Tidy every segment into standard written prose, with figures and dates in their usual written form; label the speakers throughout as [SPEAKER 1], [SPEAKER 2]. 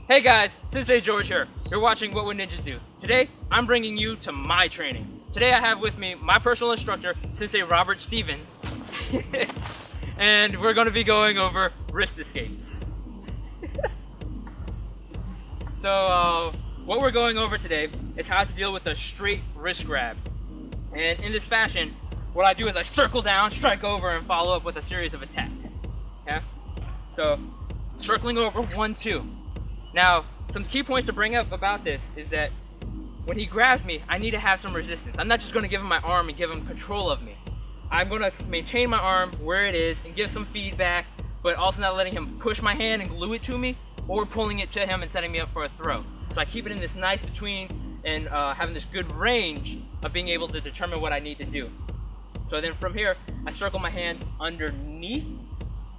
[SPEAKER 1] Hey guys, Sensei George here. You're watching What Would Ninjas Do. Today, I'm bringing you to my training. Today I have with me my personal instructor, Sensei Robert Stevens. And we're going to be going over wrist escapes. So, what we're going over today is how to deal with a straight wrist grab. And in this fashion, what I do is I circle down, strike over, and follow up with a series of attacks. Okay? So, circling over, 1, 2. Now, some key points to bring up about this is that when he grabs me, I need to have some resistance. I'm not just going to give him my arm and give him control of me. I'm going to maintain my arm where it is and give some feedback, but also not letting him push my hand and glue it to me or pulling it to him and setting me up for a throw. So I keep it in this nice between and having this good range of being able to determine what I need to do. So then from here, I circle my hand underneath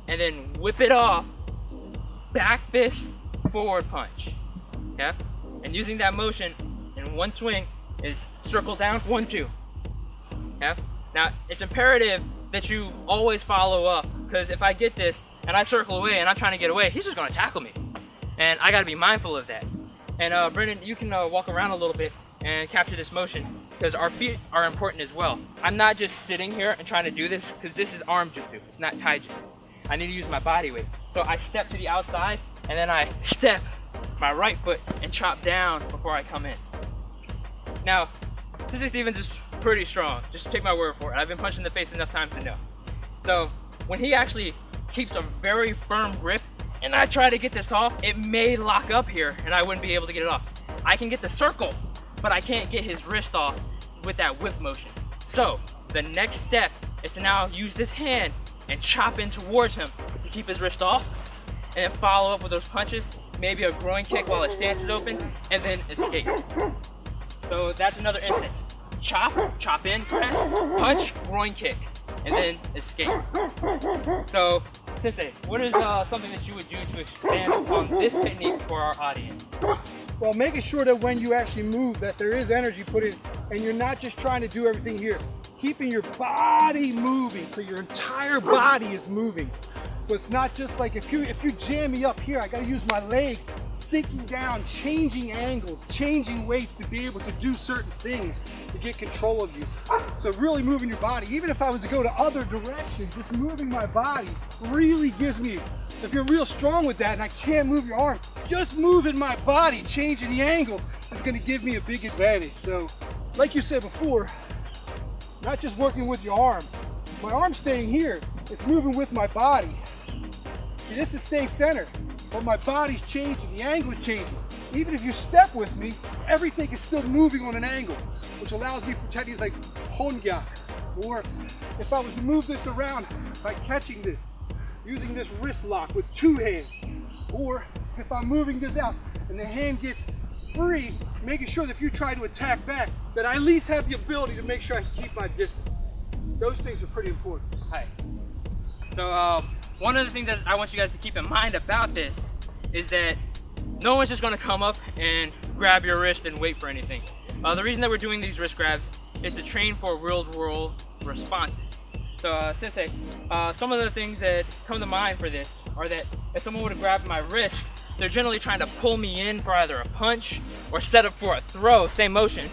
[SPEAKER 1] and then whip it off, back fist, forward punch. Okay? And using that motion in one swing is circle down, 1, 2. Okay? Now, it's imperative that you always follow up, because if I get this and I circle away and I'm trying to get away, he's just going to tackle me. And I got to be mindful of that. And Brendan, you can walk around a little bit and capture this motion, because our feet are important as well. I'm not just sitting here and trying to do this, because this is arm jutsu, it's not tai jutsu. I need to use my body weight. So I step to the outside, and then I step my right foot and chop down before I come in. Now, Sensei Stevens is pretty strong. Just take my word for it. I've been punched in the face enough times to know. So when he actually keeps a very firm grip and I try to get this off, it may lock up here and I wouldn't be able to get it off. I can get the circle, but I can't get his wrist off with that whip motion. So the next step is to now use this hand and chop in towards him to keep his wrist off, and then follow up with those punches, maybe a groin kick while his stance is open, and then escape. So that's another instance. Chop in, press, punch, groin kick, and then escape. So, Sensei, what is something that you would do to expand upon this technique for our audience?
[SPEAKER 2] Well, making sure that when you actually move, that there is energy put in, and you're not just trying to do everything here. Keeping your body moving, so your entire body is moving. So it's not just like if you jam me up here, I gotta use my leg, sinking down, changing angles, changing weights to be able to do certain things to get control of you. So really moving your body, even if I was to go to other directions, just moving my body really gives me, so if you're real strong with that and I can't move your arm, just moving my body, changing the angle is gonna give me a big advantage. So like you said before, not just working with your arm, my arm's staying here, it's moving with my body. See, this is staying centered, but my body's changing, the angle is changing. Even if you step with me, everything is still moving on an angle, which allows me for techniques like hongyak, or if I was to move this around by catching this, using this wrist lock with 2 hands, or if I'm moving this out and the hand gets free, making sure that if you try to attack back, that I at least have the ability to make sure I can keep my distance. Those things are pretty important.
[SPEAKER 1] Hi. So one of the things that I want you guys to keep in mind about this is that no one's just going to come up and grab your wrist and wait for anything. The reason that we're doing these wrist grabs is to train for real-world responses. So Sensei, some of the things that come to mind for this are that if someone would have grabbed my wrist, they're generally trying to pull me in for either a punch or set up for a throw, same motion,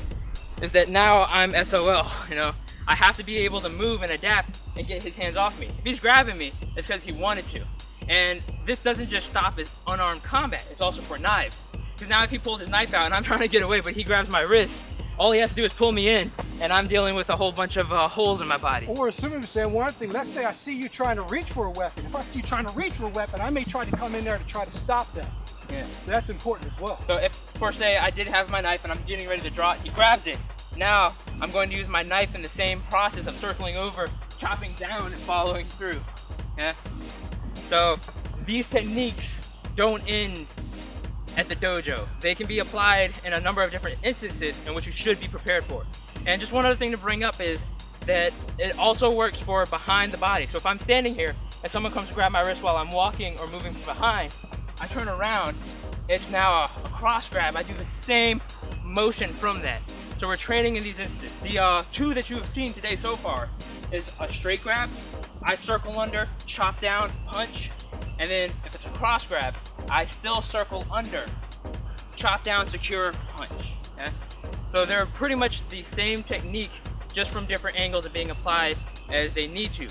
[SPEAKER 1] is that now I'm SOL, you know. I have to be able to move and adapt and get his hands off me. If he's grabbing me, it's because he wanted to. And this doesn't just stop as unarmed combat, it's also for knives. Because now if he pulled his knife out and I'm trying to get away, but he grabs my wrist, all he has to do is pull me in, and I'm dealing with a whole bunch of holes in my body.
[SPEAKER 2] Or assuming, saying one thing, let's say I see you trying to reach for a weapon. If I see you trying to reach for a weapon, I may try to come in there to try to stop that.
[SPEAKER 1] Yeah.
[SPEAKER 2] So that's important as well.
[SPEAKER 1] So if, for say, I did have my knife and I'm getting ready to draw it, he grabs it. Now, I'm going to use my knife in the same process of circling over, chopping down, and following through. Yeah? So, these techniques don't end at the dojo. They can be applied in a number of different instances in which you should be prepared for. And just one other thing to bring up is that it also works for behind the body. So if I'm standing here and someone comes to grab my wrist while I'm walking or moving from behind, I turn around, it's now a cross grab. I do the same motion from that. So we're training in these instances. The 2 that you have seen today so far is a straight grab, I circle under, chop down, punch, and then if it's a cross grab, I still circle under, chop down, secure, punch. Okay? So they're pretty much the same technique, just from different angles of being applied as they need to.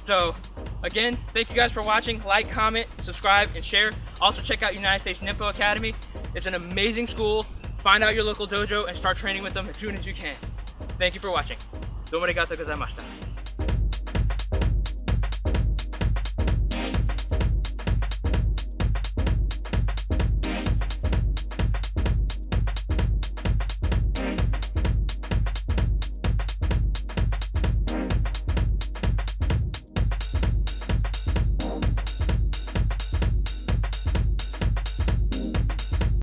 [SPEAKER 1] So again, thank you guys for watching. Like, comment, subscribe, and share. Also check out United States Ninpo Academy. It's an amazing school. Find out your local dojo and start training with them as soon as you can. Thank you for watching. どうもありがとうございました。